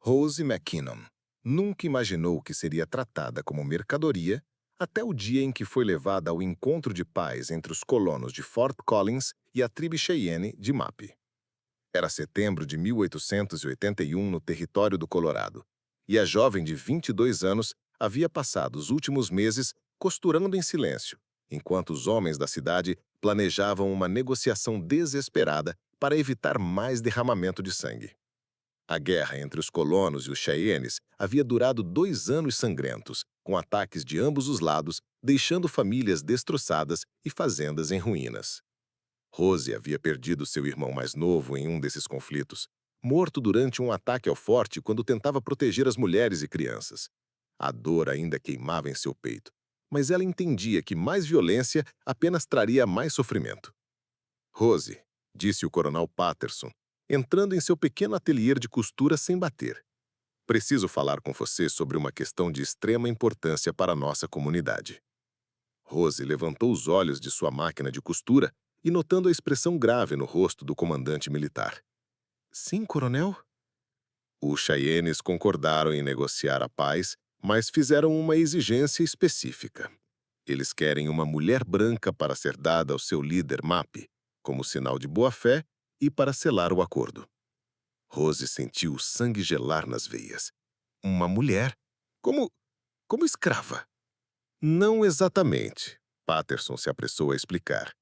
Rose McKinnon nunca imaginou que seria tratada como mercadoria até o dia em que foi levada ao encontro de paz entre os colonos de Fort Collins e a tribo Cheyenne de Mapi. Era setembro de 1881 no território do Colorado, e a jovem de 22 anos havia passado os últimos meses costurando em silêncio, enquanto os homens da cidade planejavam uma negociação desesperada para evitar mais derramamento de sangue. A guerra entre os colonos e os Cheyennes havia durado 2 anos sangrentos, com ataques de ambos os lados, deixando famílias destroçadas e fazendas em ruínas. Rose havia perdido seu irmão mais novo em um desses conflitos, morto durante um ataque ao forte quando tentava proteger as mulheres e crianças. A dor ainda queimava em seu peito, mas ela entendia que mais violência apenas traria mais sofrimento. Rose, disse o coronel Patterson, entrando em seu pequeno ateliê de costura sem bater. Preciso falar com você sobre uma questão de extrema importância para a nossa comunidade. Rose levantou os olhos de sua máquina de costura e notando a expressão grave no rosto do comandante militar. Sim, coronel? Os Cheyennes concordaram em negociar a paz, mas fizeram uma exigência específica. Eles querem uma mulher branca para ser dada ao seu líder Mapi, como sinal de boa-fé e para selar o acordo. Rose sentiu o sangue gelar nas veias. Uma mulher? Como, como escrava? Não exatamente, Patterson se apressou a explicar.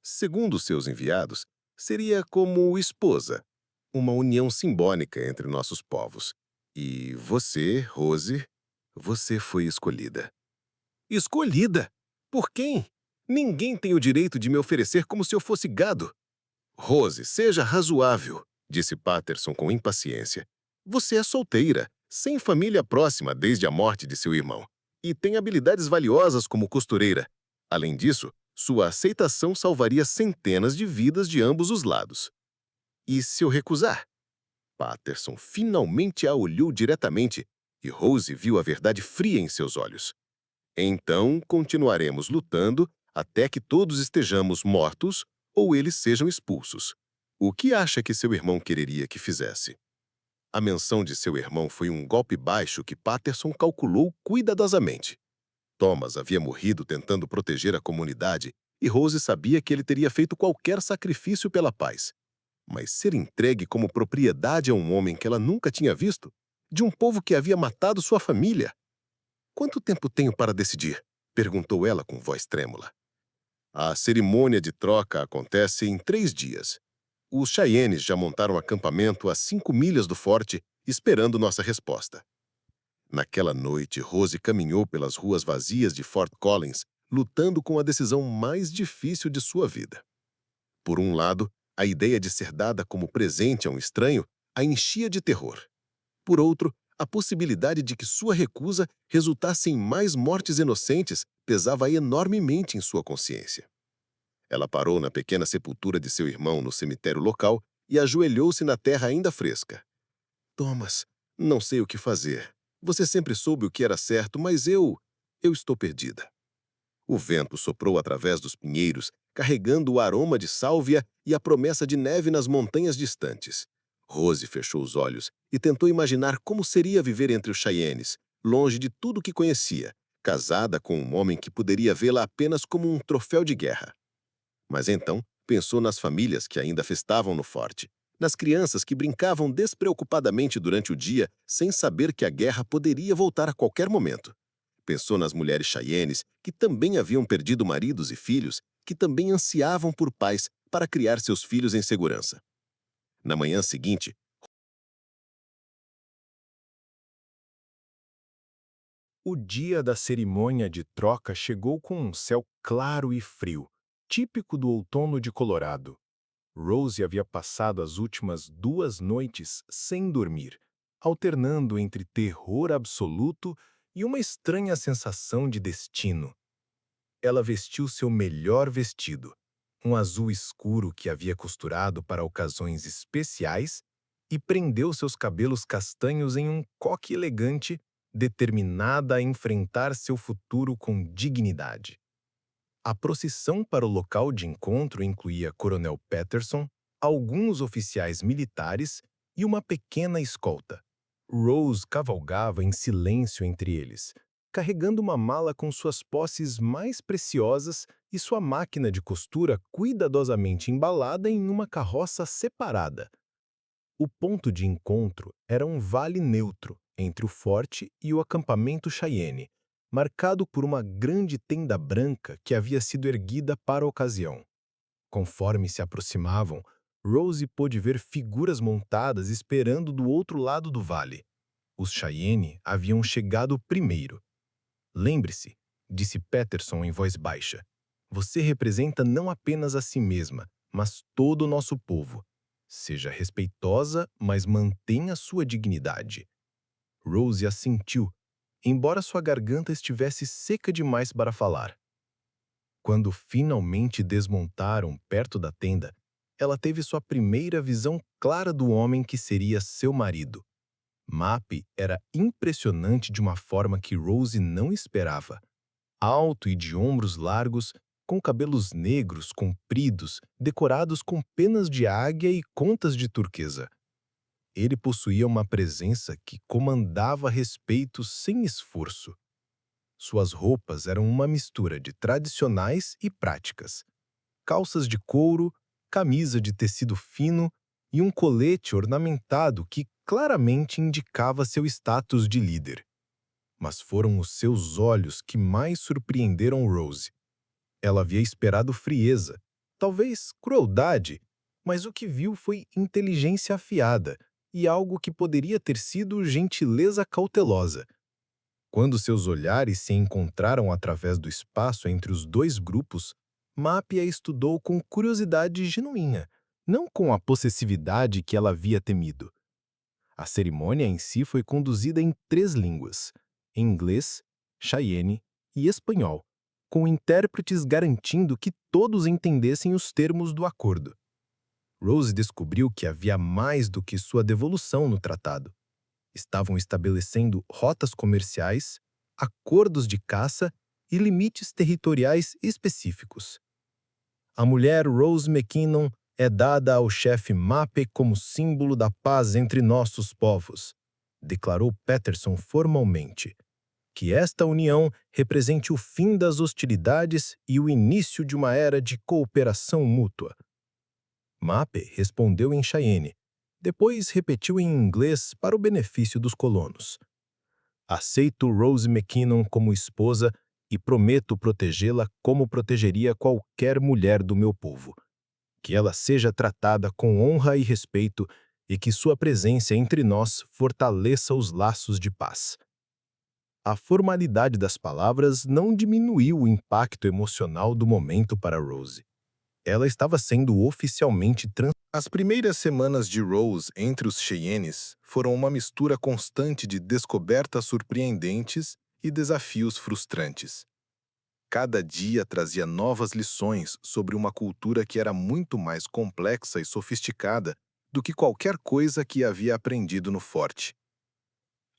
Segundo seus enviados, seria como esposa, uma união simbólica entre nossos povos. E você, Rose, você foi escolhida. Escolhida? Por quem? Ninguém tem o direito de me oferecer como se eu fosse gado. Rose, seja razoável, disse Patterson com impaciência. Você é solteira, sem família próxima desde a morte de seu irmão, e tem habilidades valiosas como costureira. Além disso, sua aceitação salvaria centenas de vidas de ambos os lados. E se eu recusar? Patterson finalmente a olhou diretamente e Rose viu a verdade fria em seus olhos. Então, continuaremos lutando até que todos estejamos mortos ou eles sejam expulsos. O que acha que seu irmão quereria que fizesse? A menção de seu irmão foi um golpe baixo que Patterson calculou cuidadosamente. Thomas havia morrido tentando proteger a comunidade e Rose sabia que ele teria feito qualquer sacrifício pela paz. Mas ser entregue como propriedade a um homem que ela nunca tinha visto, de um povo que havia matado sua família. Quanto tempo tenho para decidir? Perguntou ela com voz trêmula. A cerimônia de troca acontece em 3 dias. Os Cheyennes já montaram acampamento a 5 milhas do forte, esperando nossa resposta. Naquela noite, Rose caminhou pelas ruas vazias de Fort Collins, lutando com a decisão mais difícil de sua vida. Por um lado, a ideia de ser dada como presente a um estranho a enchia de terror. Por outro, a possibilidade de que sua recusa resultasse em mais mortes inocentes pesava enormemente em sua consciência. Ela parou na pequena sepultura de seu irmão no cemitério local e ajoelhou-se na terra ainda fresca. Thomas, não sei o que fazer. Você sempre soube o que era certo, mas eu estou perdida. O vento soprou através dos pinheiros, carregando o aroma de sálvia e a promessa de neve nas montanhas distantes. Rose fechou os olhos e tentou imaginar como seria viver entre os Cheyennes, longe de tudo que conhecia, casada com um homem que poderia vê-la apenas como um troféu de guerra. Mas então pensou nas famílias que ainda festavam no forte, nas crianças que brincavam despreocupadamente durante o dia sem saber que a guerra poderia voltar a qualquer momento. Pensou nas mulheres Cheyennes que também haviam perdido maridos e filhos, que também ansiavam por paz para criar seus filhos em segurança. Na manhã seguinte, o dia da cerimônia de troca chegou com um céu claro e frio, típico do outono de Colorado. Rose havia passado as últimas 2 noites sem dormir, alternando entre terror absoluto e uma estranha sensação de destino. Ela vestiu seu melhor vestido, um azul escuro que havia costurado para ocasiões especiais, e prendeu seus cabelos castanhos em um coque elegante, determinada a enfrentar seu futuro com dignidade. A procissão para o local de encontro incluía Coronel Patterson, alguns oficiais militares e uma pequena escolta. Rose cavalgava em silêncio entre eles, carregando uma mala com suas posses mais preciosas e sua máquina de costura cuidadosamente embalada em uma carroça separada. O ponto de encontro era um vale neutro entre o forte e o acampamento Cheyenne, marcado por uma grande tenda branca que havia sido erguida para a ocasião. Conforme se aproximavam, Rose pôde ver figuras montadas esperando do outro lado do vale. Os Cheyenne haviam chegado primeiro. "Lembre-se", disse Peterson em voz baixa. "Você representa não apenas a si mesma, mas todo o nosso povo. Seja respeitosa, mas mantenha sua dignidade." Rose assentiu, embora sua garganta estivesse seca demais para falar. Quando finalmente desmontaram perto da tenda, ela teve sua primeira visão clara do homem que seria seu marido. Mappy era impressionante de uma forma que Rose não esperava. Alto e de ombros largos, com cabelos negros compridos, decorados com penas de águia e contas de turquesa. Ele possuía uma presença que comandava respeito sem esforço. Suas roupas eram uma mistura de tradicionais e práticas. Calças de couro, camisa de tecido fino e um colete ornamentado que claramente indicava seu status de líder. Mas foram os seus olhos que mais surpreenderam Rose. Ela havia esperado frieza, talvez crueldade, mas o que viu foi inteligência afiada e algo que poderia ter sido gentileza cautelosa. Quando seus olhares se encontraram através do espaço entre os dois grupos, Mappy a estudou com curiosidade genuína, não com a possessividade que ela havia temido. A cerimônia em si foi conduzida em 3 línguas: em inglês, Cheyenne e espanhol, com intérpretes garantindo que todos entendessem os termos do acordo. Rose descobriu que havia mais do que sua devolução no tratado. Estavam estabelecendo rotas comerciais, acordos de caça e limites territoriais específicos. "A mulher Rose McKinnon é dada ao chefe Mappy como símbolo da paz entre nossos povos", declarou Peterson formalmente. "Que esta união represente o fim das hostilidades e o início de uma era de cooperação mútua." Mappy respondeu em Cheyenne, depois repetiu em inglês para o benefício dos colonos. "Aceito Rose McKinnon como esposa e prometo protegê-la como protegeria qualquer mulher do meu povo. Que ela seja tratada com honra e respeito e que sua presença entre nós fortaleça os laços de paz." A formalidade das palavras não diminuiu o impacto emocional do momento para Rose. Ela estava sendo oficialmente As primeiras semanas de Rose entre os Cheyennes foram uma mistura constante de descobertas surpreendentes e desafios frustrantes. Cada dia trazia novas lições sobre uma cultura que era muito mais complexa e sofisticada do que qualquer coisa que havia aprendido no forte.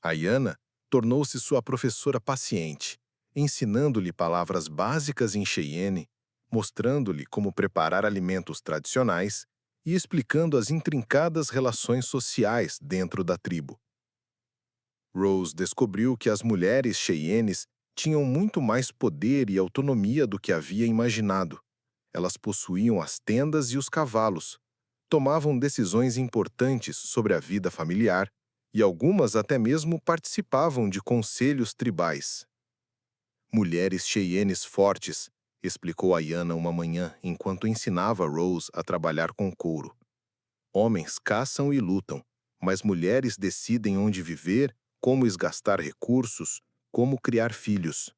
Ayana tornou-se sua professora paciente, ensinando-lhe palavras básicas em Cheyenne, mostrando-lhe como preparar alimentos tradicionais e explicando as intrincadas relações sociais dentro da tribo. Rose descobriu que as mulheres Cheyennes tinham muito mais poder e autonomia do que havia imaginado. Elas possuíam as tendas e os cavalos, tomavam decisões importantes sobre a vida familiar e algumas até mesmo participavam de conselhos tribais. "Mulheres Cheyennes fortes", explicou Ayana uma manhã enquanto ensinava Rose a trabalhar com couro. "Homens caçam e lutam, mas mulheres decidem onde viver, como esgastar recursos, como criar filhos."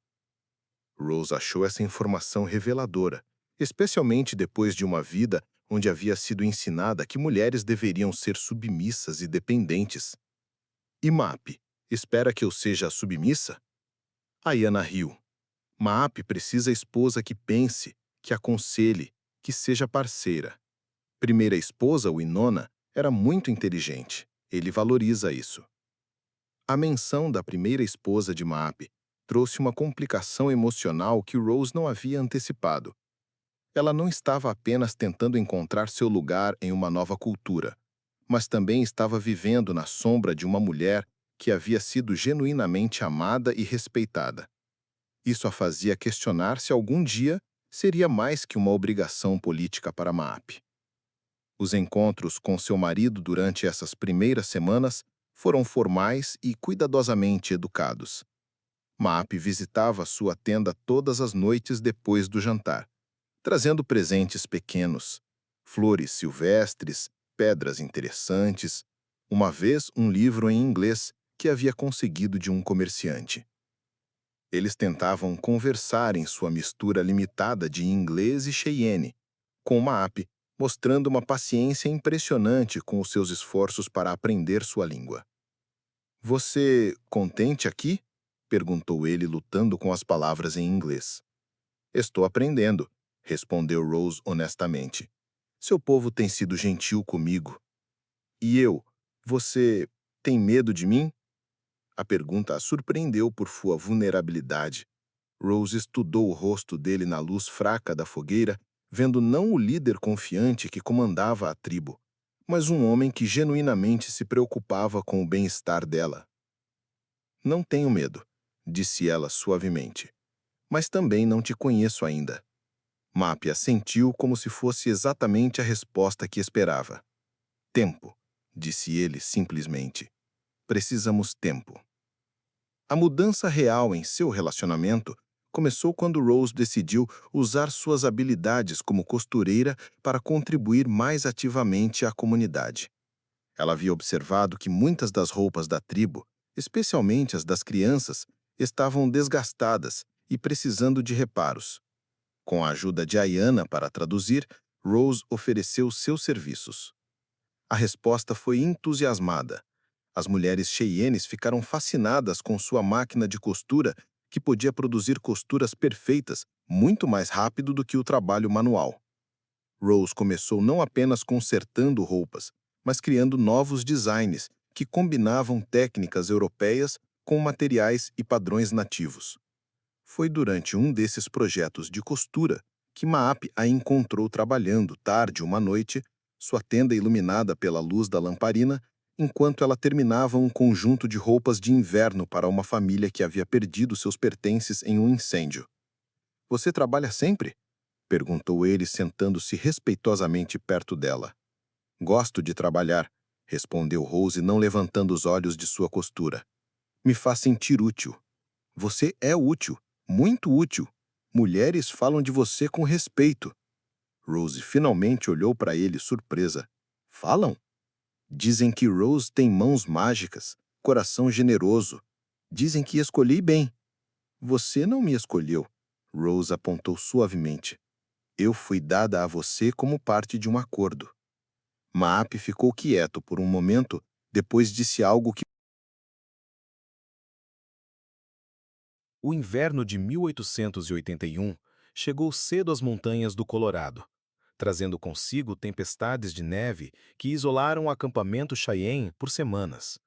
Rose achou essa informação reveladora, especialmente depois de uma vida onde havia sido ensinada que mulheres deveriam ser submissas e dependentes. "E Mappy, espera que eu seja submissa?" Ayana riu. "Mappy precisa esposa que pense, que aconselhe, que seja parceira. Primeira esposa, Winona, era muito inteligente. Ele valoriza isso." A menção da primeira esposa de Mappy trouxe uma complicação emocional que Rose não havia antecipado. Ela não estava apenas tentando encontrar seu lugar em uma nova cultura, mas também estava vivendo na sombra de uma mulher que havia sido genuinamente amada e respeitada. Isso a fazia questionar se algum dia seria mais que uma obrigação política para Maap. Os encontros com seu marido durante essas primeiras semanas foram formais e cuidadosamente educados. Maap visitava sua tenda todas as noites depois do jantar, trazendo presentes pequenos, flores silvestres, pedras interessantes, uma vez um livro em inglês que havia conseguido de um comerciante. Eles tentavam conversar em sua mistura limitada de inglês e Cheyenne, com Maap mostrando uma paciência impressionante com os seus esforços para aprender sua língua. "Você contente aqui?" perguntou ele, lutando com as palavras em inglês. "Estou aprendendo", respondeu Rose honestamente. "Seu povo tem sido gentil comigo." "E eu? Você tem medo de mim?" A pergunta a surpreendeu por sua vulnerabilidade. Rose estudou o rosto dele na luz fraca da fogueira, vendo não o líder confiante que comandava a tribo, mas um homem que genuinamente se preocupava com o bem-estar dela. "Não tenho medo", disse ela suavemente. "Mas também não te conheço ainda." Maap assentiu como se fosse exatamente a resposta que esperava. "Tempo", disse ele simplesmente. "Precisamos tempo." A mudança real em seu relacionamento começou quando Rose decidiu usar suas habilidades como costureira para contribuir mais ativamente à comunidade. Ela havia observado que muitas das roupas da tribo, especialmente as das crianças, estavam desgastadas e precisando de reparos. Com a ajuda de Ayana para traduzir, Rose ofereceu seus serviços. A resposta foi entusiasmada. As mulheres Cheyennes ficaram fascinadas com sua máquina de costura, que podia produzir costuras perfeitas muito mais rápido do que o trabalho manual. Rose começou não apenas consertando roupas, mas criando novos designs que combinavam técnicas europeias com materiais e padrões nativos. Foi durante um desses projetos de costura que Maap a encontrou trabalhando tarde uma noite, sua tenda iluminada pela luz da lamparina, enquanto ela terminava um conjunto de roupas de inverno para uma família que havia perdido seus pertences em um incêndio. "Você trabalha sempre?" perguntou ele, sentando-se respeitosamente perto dela. "Gosto de trabalhar", respondeu Rose, não levantando os olhos de sua costura. "Me faz sentir útil." "Você é útil, muito útil. Mulheres falam de você com respeito." Rose finalmente olhou para ele surpresa. "Falam?" "Dizem que Rose tem mãos mágicas, coração generoso. Dizem que escolhi bem." "Você não me escolheu." Rose apontou suavemente. "Eu fui dada a você como parte de um acordo." Maap ficou quieto por um momento, depois disse algo que... O inverno de 1881 chegou cedo às montanhas do Colorado, trazendo consigo tempestades de neve que isolaram o acampamento Cheyenne por semanas.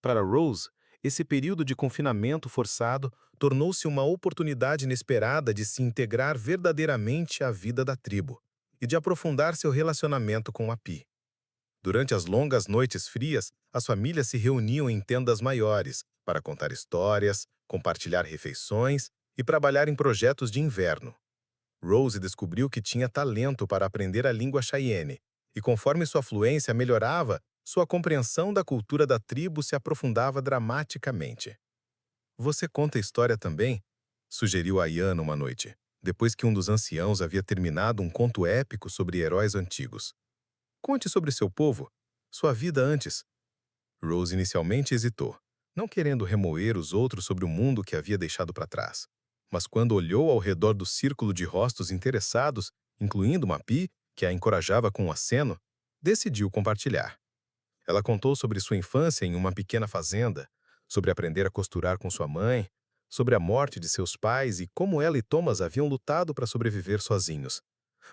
Para Rose, esse período de confinamento forçado tornou-se uma oportunidade inesperada de se integrar verdadeiramente à vida da tribo e de aprofundar seu relacionamento com Api. Durante as longas noites frias, as famílias se reuniam em tendas maiores para contar histórias, compartilhar refeições e trabalhar em projetos de inverno. Rose descobriu que tinha talento para aprender a língua Cheyenne, e conforme sua fluência melhorava, sua compreensão da cultura da tribo se aprofundava dramaticamente. "Você conta história também?" sugeriu Ayana uma noite, depois que um dos anciãos havia terminado um conto épico sobre heróis antigos. "Conte sobre seu povo, sua vida antes." Rose inicialmente hesitou, não querendo remoer os outros sobre o mundo que havia deixado para trás. Mas quando olhou ao redor do círculo de rostos interessados, incluindo Mapi, que a encorajava com um aceno, decidiu compartilhar. Ela contou sobre sua infância em uma pequena fazenda, sobre aprender a costurar com sua mãe, sobre a morte de seus pais e como ela e Thomas haviam lutado para sobreviver sozinhos.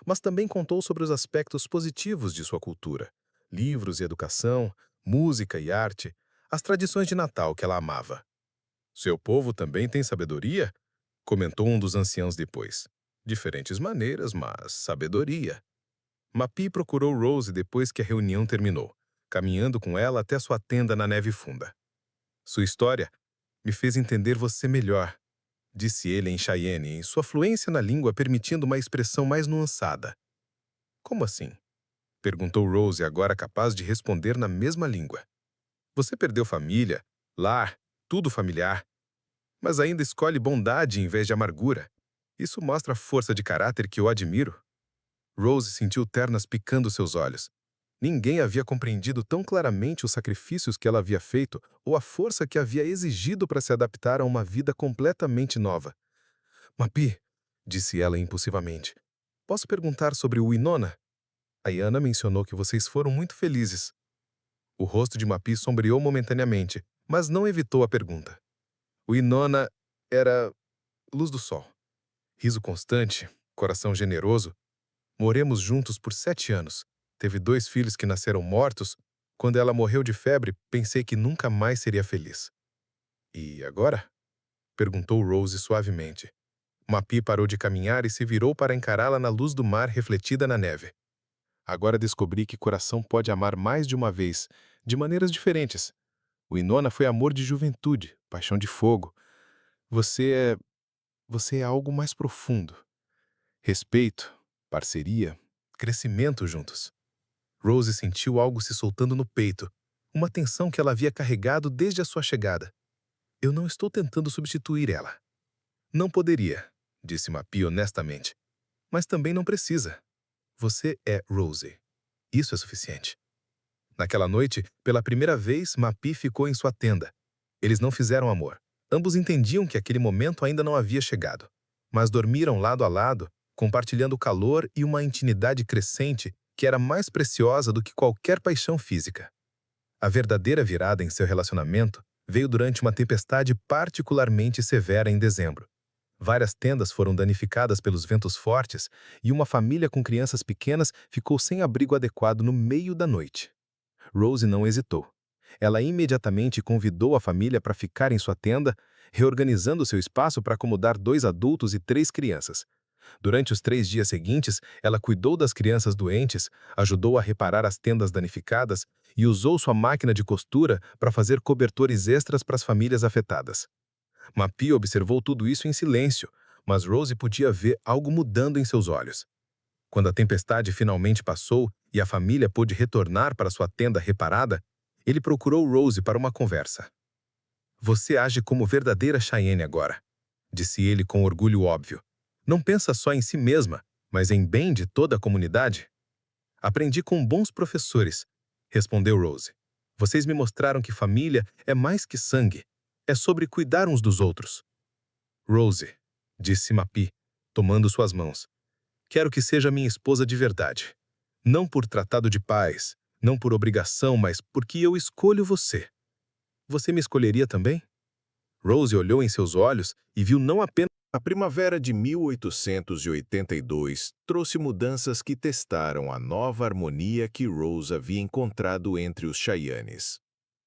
Mas também contou sobre os aspectos positivos de sua cultura: livros e educação, música e arte, as tradições de Natal que ela amava. "Seu povo também tem sabedoria?" comentou um dos anciãos depois. "Diferentes maneiras, mas sabedoria." Mapi procurou Rose depois que a reunião terminou, caminhando com ela até sua tenda na neve funda. Sua história me fez entender você melhor, disse ele em Cheyenne, em sua fluência na língua permitindo uma expressão mais nuançada. Como assim? Perguntou Rose, agora capaz de responder na mesma língua. Você perdeu família, lar, tudo familiar, mas ainda escolhe bondade em vez de amargura. Isso mostra a força de caráter que eu admiro. Rose sentiu ternas picando seus olhos. Ninguém havia compreendido tão claramente os sacrifícios que ela havia feito ou a força que havia exigido para se adaptar a uma vida completamente nova. Mapi, disse ela impulsivamente, posso perguntar sobre o Winona? A Yana mencionou que vocês foram muito felizes. O rosto de Mapi sombreou momentaneamente, mas não evitou a pergunta. O Winona era luz do sol. Riso constante, coração generoso. Moremos juntos por 7 anos. Teve 2 filhos que nasceram mortos. Quando ela morreu de febre, pensei que nunca mais seria feliz. E agora? Perguntou Rose suavemente. Mapi parou de caminhar e se virou para encará-la na luz do mar refletida na neve. Agora descobri que coração pode amar mais de uma vez, de maneiras diferentes. O Inona foi amor de juventude, paixão de fogo. Você é... Você é algo mais profundo. Respeito, parceria, crescimento juntos. Rose sentiu algo se soltando no peito, uma tensão que ela havia carregado desde a sua chegada. Eu não estou tentando substituir ela. Não poderia, disse Mapi honestamente. Mas também não precisa. Você é Rose. Isso é suficiente. Naquela noite, pela primeira vez, Mapi ficou em sua tenda. Eles não fizeram amor. Ambos entendiam que aquele momento ainda não havia chegado. Mas dormiram lado a lado, compartilhando o calor e uma intimidade crescente que era mais preciosa do que qualquer paixão física. A verdadeira virada em seu relacionamento veio durante uma tempestade particularmente severa em dezembro. Várias tendas foram danificadas pelos ventos fortes e uma família com crianças pequenas ficou sem abrigo adequado no meio da noite. Rose não hesitou. Ela imediatamente convidou a família para ficar em sua tenda, reorganizando seu espaço para acomodar 2 adultos e 3 crianças. Durante os 3 dias seguintes, ela cuidou das crianças doentes, ajudou a reparar as tendas danificadas e usou sua máquina de costura para fazer cobertores extras para as famílias afetadas. Mapi observou tudo isso em silêncio, mas Rose podia ver algo mudando em seus olhos. Quando a tempestade finalmente passou e a família pôde retornar para sua tenda reparada, ele procurou Rose para uma conversa. Você age como verdadeira Cheyenne agora, disse ele com orgulho óbvio. Não pensa só em si mesma, mas em bem de toda a comunidade? Aprendi com bons professores, respondeu Rose. Vocês me mostraram que família é mais que sangue. É sobre cuidar uns dos outros. Rose, disse Mapi, tomando suas mãos. Quero que seja minha esposa de verdade. Não por tratado de paz, não por obrigação, mas porque eu escolho você. Você me escolheria também? Rose olhou em seus olhos e viu não apenas... A primavera de 1882 trouxe mudanças que testaram a nova harmonia que Rose havia encontrado entre os Cheyennes.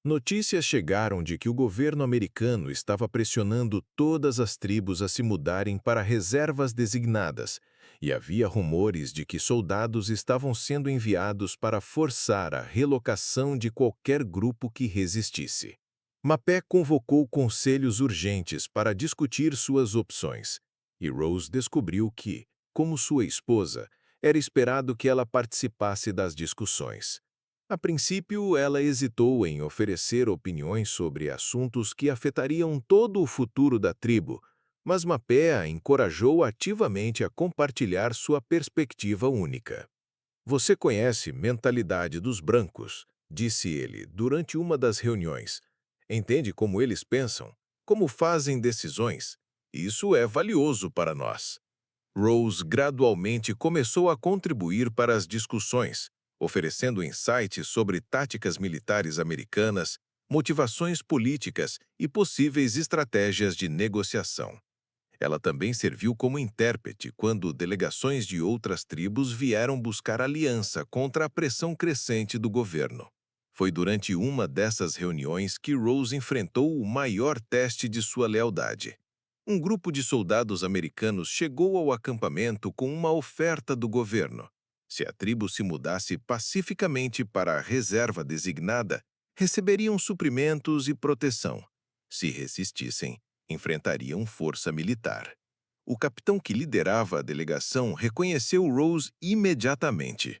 Notícias chegaram de que o governo americano estava pressionando todas as tribos a se mudarem para reservas designadas, e havia rumores de que soldados estavam sendo enviados para forçar a relocação de qualquer grupo que resistisse. Mapé convocou conselhos urgentes para discutir suas opções, e Rose descobriu que, como sua esposa, era esperado que ela participasse das discussões. A princípio, ela hesitou em oferecer opiniões sobre assuntos que afetariam todo o futuro da tribo, mas Mapé a encorajou ativamente a compartilhar sua perspectiva única. Você conhece mentalidade dos brancos, disse ele durante uma das reuniões. Entende como eles pensam, como fazem decisões. Isso é valioso para nós. Rose gradualmente começou a contribuir para as discussões, oferecendo insights sobre táticas militares americanas, motivações políticas e possíveis estratégias de negociação. Ela também serviu como intérprete quando delegações de outras tribos vieram buscar aliança contra a pressão crescente do governo. Foi durante uma dessas reuniões que Rose enfrentou o maior teste de sua lealdade. Um grupo de soldados americanos chegou ao acampamento com uma oferta do governo. Se a tribo se mudasse pacificamente para a reserva designada, receberiam suprimentos e proteção. Se resistissem, enfrentariam força militar. O capitão que liderava a delegação reconheceu Rose imediatamente.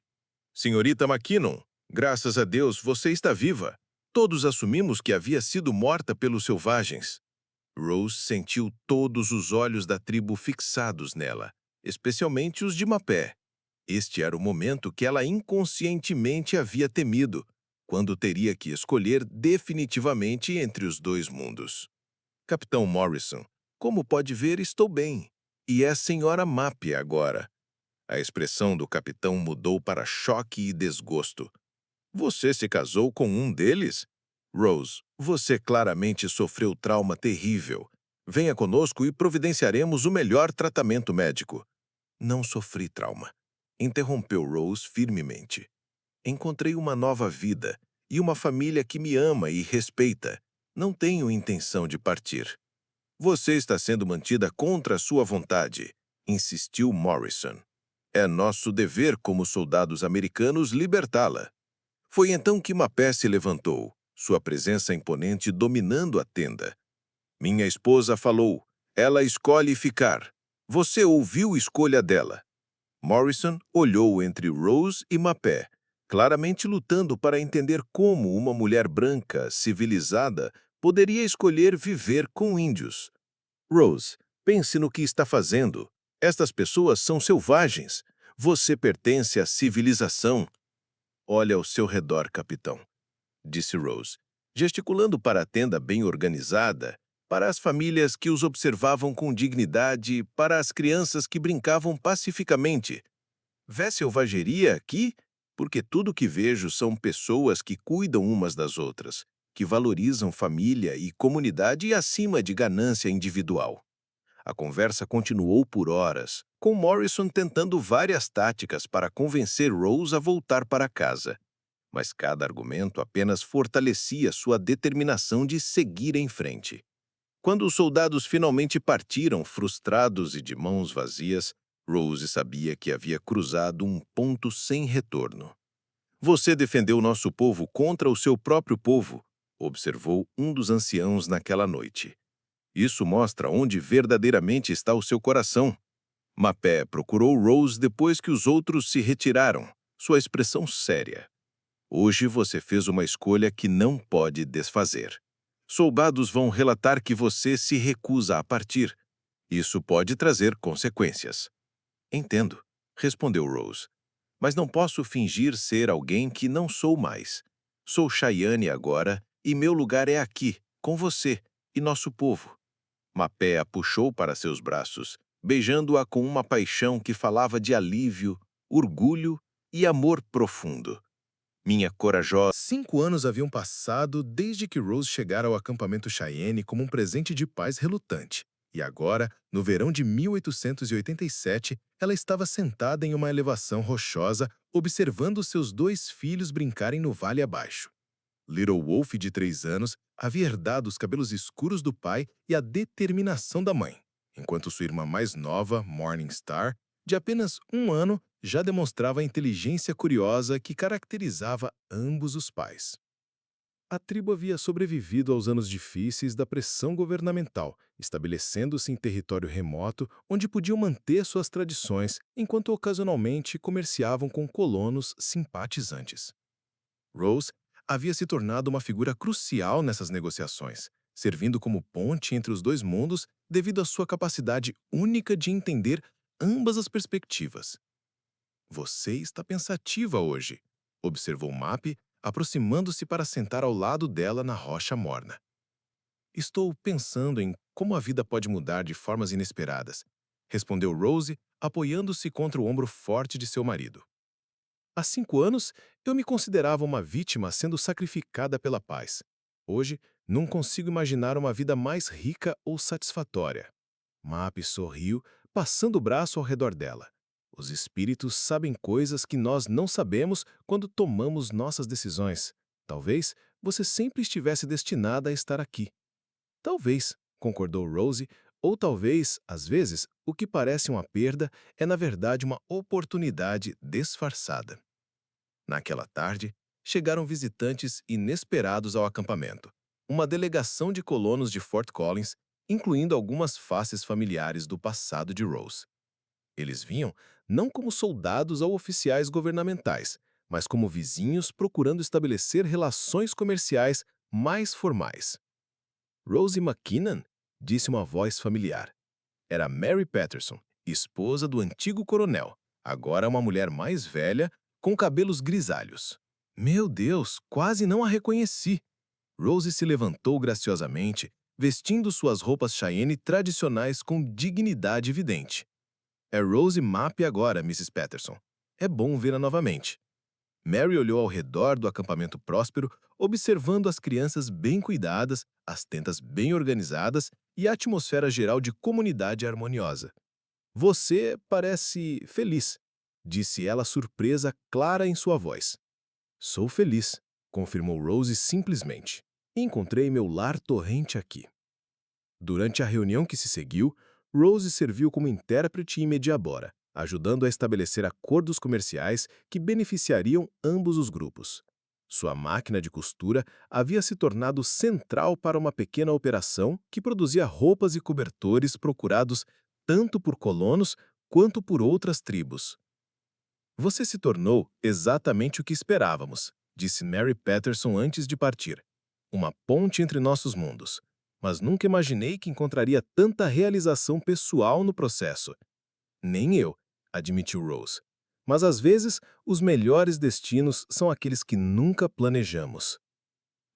Senhorita McKinnon, graças a Deus você está viva. Todos assumimos que havia sido morta pelos selvagens. Rose sentiu todos os olhos da tribo fixados nela, especialmente os de Mapé. Este era o momento que ela inconscientemente havia temido, quando teria que escolher definitivamente entre os dois mundos. Capitão Morrison, como pode ver, estou bem. E é a senhora Mappy agora. A expressão do capitão mudou para choque e desgosto. Você se casou com um deles? Rose, você claramente sofreu trauma terrível. Venha conosco e providenciaremos o melhor tratamento médico. Não sofri trauma. Interrompeu Rose firmemente. Encontrei uma nova vida e uma família que me ama e respeita. Não tenho intenção de partir. Você está sendo mantida contra a sua vontade, insistiu Morrison. É nosso dever como soldados americanos libertá-la. Foi então que Mapé se levantou, sua presença imponente dominando a tenda. Minha esposa falou. Ela escolhe ficar. Você ouviu a escolha dela. Morrison olhou entre Rose e Mapé, claramente lutando para entender como uma mulher branca, civilizada, poderia escolher viver com índios. Rose, pense no que está fazendo. Estas pessoas são selvagens. Você pertence à civilização. Olha ao seu redor, capitão, disse Rose, gesticulando para a tenda bem organizada, para as famílias que os observavam com dignidade, para as crianças que brincavam pacificamente. Vê selvageria aqui? Porque tudo que vejo são pessoas que cuidam umas das outras, que valorizam família e comunidade acima de ganância individual. A conversa continuou por horas, com Morrison tentando várias táticas para convencer Rose a voltar para casa. Mas cada argumento apenas fortalecia sua determinação de seguir em frente. Quando os soldados finalmente partiram, frustrados e de mãos vazias, Rose sabia que havia cruzado um ponto sem retorno. Você defendeu nosso povo contra o seu próprio povo, observou um dos anciãos naquela noite. Isso mostra onde verdadeiramente está o seu coração. Mapé procurou Rose depois que os outros se retiraram, sua expressão séria. Hoje você fez uma escolha que não pode desfazer. Soldados vão relatar que você se recusa a partir. Isso pode trazer consequências. Entendo, respondeu Rose. Mas não posso fingir ser alguém que não sou mais. Sou Cheyenne agora e meu lugar é aqui, com você e nosso povo. Mapé a puxou para seus braços, beijando-a com uma paixão que falava de alívio, orgulho e amor profundo. Minha corajosa... 5 anos haviam passado desde que Rose chegara ao acampamento Cheyenne como um presente de paz relutante. E agora, no verão de 1887, ela estava sentada em uma elevação rochosa, observando seus 2 filhos brincarem no vale abaixo. Little Wolf, de 3 anos, havia herdado os cabelos escuros do pai e a determinação da mãe, enquanto sua irmã mais nova, Morning Star, de apenas 1 ano, já demonstrava a inteligência curiosa que caracterizava ambos os pais. A tribo havia sobrevivido aos anos difíceis da pressão governamental, estabelecendo-se em território remoto onde podiam manter suas tradições, enquanto ocasionalmente comerciavam com colonos simpatizantes. Rose havia se tornado uma figura crucial nessas negociações, servindo como ponte entre os dois mundos devido à sua capacidade única de entender ambas as perspectivas. Você está pensativa hoje, observou Mappy, aproximando-se para sentar ao lado dela na rocha morna. Estou pensando em como a vida pode mudar de formas inesperadas, respondeu Rose, apoiando-se contra o ombro forte de seu marido. Há 5 anos, eu me considerava uma vítima sendo sacrificada pela paz. Hoje, não consigo imaginar uma vida mais rica ou satisfatória. Mappy sorriu, passando o braço ao redor dela. Os espíritos sabem coisas que nós não sabemos quando tomamos nossas decisões. Talvez você sempre estivesse destinada a estar aqui. Talvez, concordou Rose, ou talvez, às vezes, o que parece uma perda é na verdade uma oportunidade disfarçada. Naquela tarde, chegaram visitantes inesperados ao acampamento. uma delegação de colonos de Fort Collins, incluindo algumas faces familiares do passado de Rose. Eles vinham não como soldados ou oficiais governamentais, mas como vizinhos procurando estabelecer relações comerciais mais formais. Rose McKinnon, disse uma voz familiar. Era Mary Patterson, esposa do antigo coronel, agora uma mulher mais velha, com cabelos grisalhos. Meu Deus, quase não a reconheci. Rose se levantou graciosamente, vestindo suas roupas Cheyenne tradicionais com dignidade evidente. É Rose Mapp agora, Mrs. Patterson. É bom vê-la novamente. Mary olhou ao redor do acampamento próspero, observando as crianças bem cuidadas, as tendas bem organizadas e a atmosfera geral de comunidade harmoniosa. Você parece feliz, disse ela, surpresa clara em sua voz. Sou feliz, confirmou Rose simplesmente. Encontrei meu lar torrente aqui. Durante a reunião que se seguiu, Rose serviu como intérprete e mediadora, ajudando a estabelecer acordos comerciais que beneficiariam ambos os grupos. Sua máquina de costura havia se tornado central para uma pequena operação que produzia roupas e cobertores procurados tanto por colonos quanto por outras tribos. Você se tornou exatamente o que esperávamos, disse Mary Patterson antes de partir. Uma ponte entre nossos mundos. Mas nunca imaginei que encontraria tanta realização pessoal no processo. Nem eu, admitiu Rose. Mas às vezes, os melhores destinos são aqueles que nunca planejamos.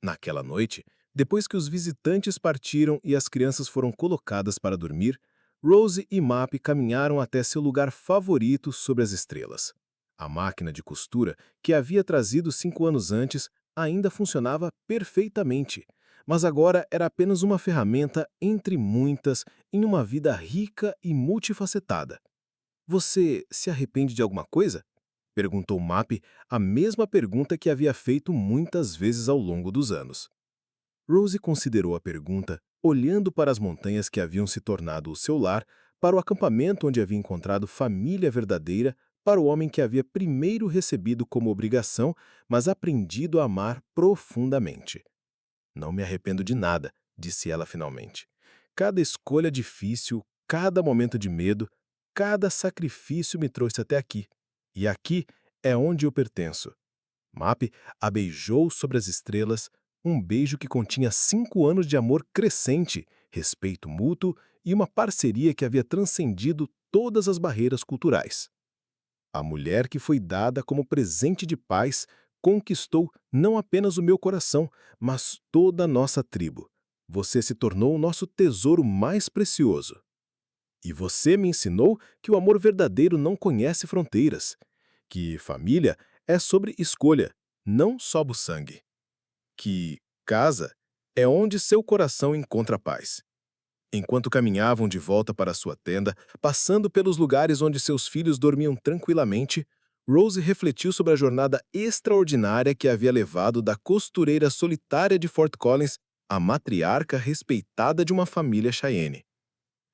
Naquela noite, depois que os visitantes partiram e as crianças foram colocadas para dormir, Rose e Mapp caminharam até seu lugar favorito sob as estrelas. A máquina de costura, que havia trazido 5 anos antes, ainda funcionava perfeitamente, mas agora era apenas uma ferramenta entre muitas em uma vida rica e multifacetada. Você se arrepende de alguma coisa? Perguntou Mapp, a mesma pergunta que havia feito muitas vezes ao longo dos anos. Rose considerou a pergunta, olhando para as montanhas que haviam se tornado o seu lar, para o acampamento onde havia encontrado família verdadeira, para o homem que havia primeiro recebido como obrigação, mas aprendido a amar profundamente. Não me arrependo de nada, disse ela finalmente. Cada escolha difícil, cada momento de medo, cada sacrifício me trouxe até aqui. E aqui é onde eu pertenço. Mapp a beijou sobre as estrelas, um beijo que continha 5 anos de amor crescente, respeito mútuo e uma parceria que havia transcendido todas as barreiras culturais. A mulher que foi dada como presente de paz conquistou não apenas o meu coração, mas toda a nossa tribo. Você se tornou o nosso tesouro mais precioso. E você me ensinou que o amor verdadeiro não conhece fronteiras, que família é sobre escolha, não só o sangue. Que casa é onde seu coração encontra paz. Enquanto caminhavam de volta para sua tenda, passando pelos lugares onde seus filhos dormiam tranquilamente, Rose refletiu sobre a jornada extraordinária que havia levado da costureira solitária de Fort Collins à matriarca respeitada de uma família Cheyenne.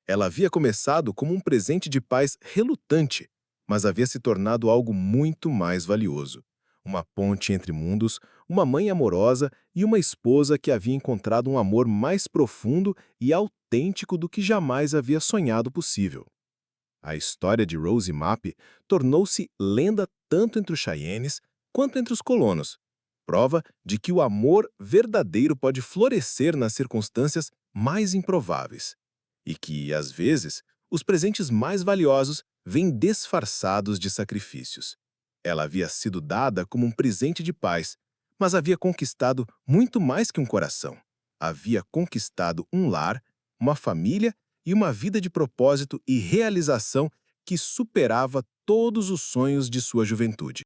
Ela havia começado como um presente de paz relutante, mas havia se tornado algo muito mais valioso. Uma ponte entre mundos, uma mãe amorosa e uma esposa que havia encontrado um amor mais profundo e autêntico do que jamais havia sonhado possível. A história de Rose Mapp tornou-se lenda tanto entre os Cheyennes quanto entre os colonos, prova de que o amor verdadeiro pode florescer nas circunstâncias mais improváveis e que, às vezes, os presentes mais valiosos vêm disfarçados de sacrifícios. Ela havia sido dada como um presente de paz, mas havia conquistado muito mais que um coração. Havia conquistado um lar, uma família e uma vida de propósito e realização que superava todos os sonhos de sua juventude.